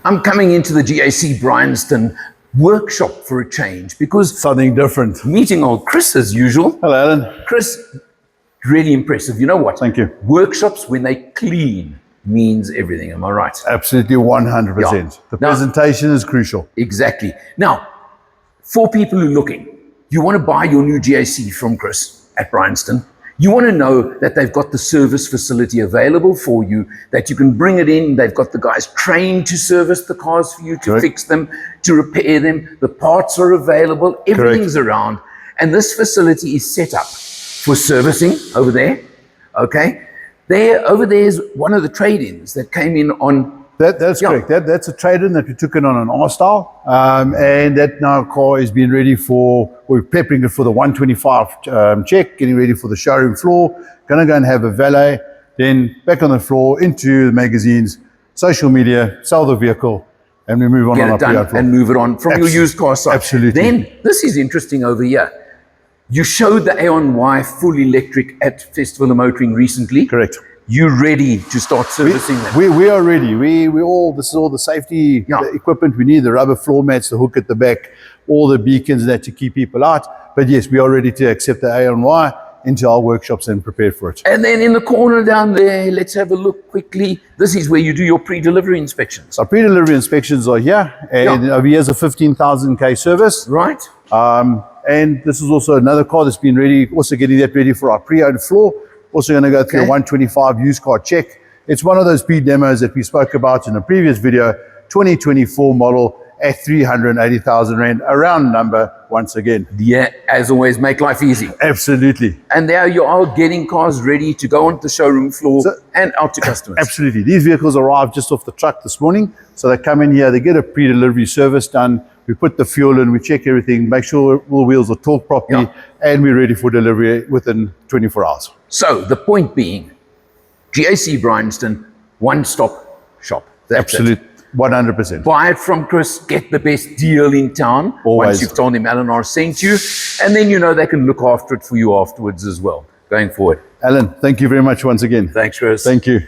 I'm coming into the GAC Bryanston workshop for a change because Something different. meeting old Chris as usual. Hello, Alan. Chris, really impressive. You know what? Thank you. Workshops, when they clean, means everything. Am I right? Absolutely 100%. Yeah. The Now- presentation is crucial. Exactly. Now, for people who are looking, you want to buy your new GAC from Chris at Bryanston. You want to know that they've got the service facility available for you, that you can bring it in. They've got the guys trained to service the cars for you, to Correct. fix them, to repair them. The parts are available. Everything's around. And this facility is set up for servicing over there. Okay. Over there is one of the trade-ins that came in on. That's Yeah. correct. That's a trade-in that we took in on an R-Style. And that now car is being ready for, we're prepping it for the 125 check, getting ready for the showroom floor. Gonna go and have a valet, then back on the floor, into the magazines, social media, sell the vehicle, and we move on Get our it done pre-owned floor. and move it on from your used car side. Absolutely. Then, this is interesting over here. You showed the Aeon Y full electric at Festival of Motoring recently. Correct. You're ready to start servicing them. We are ready. This is all the safety equipment we need, the rubber floor mats, the hook at the back, all the beacons that to keep people out. But yes, we are ready to accept the Aeon Y into our workshops and prepare for it. And then in the corner down there, let's have a look quickly. This is where you do your pre-delivery inspections, Our pre-delivery inspections are here, and over here is a 15,000K service. right? And this is also another car that's been ready, also getting that ready for our pre-owned floor. Also going to go through a 125 used car check. It's one of those pre-demos that we spoke about in a previous video, 2024 model at 380,000 Rand, a round number once again. Yeah, as always, make life easy. Absolutely. And there you are getting cars ready to go onto the showroom floor and out to customers. Absolutely. These vehicles arrived just off the truck this morning. So they come in here, they get a pre-delivery service done. We put the fuel in, we check everything, make sure all the wheels are torqued properly, and we're ready for delivery within 24 hours. So the point being, GAC Bryanston, one-stop shop. That's it. Absolute 100%. Buy it from Chris, get the best deal in town. Always. Once you've told him Eleanor sent you, and then you know they can look after it for you afterwards as well, going forward. Alan, thank you very much once again. Thanks, Chris. Thank you.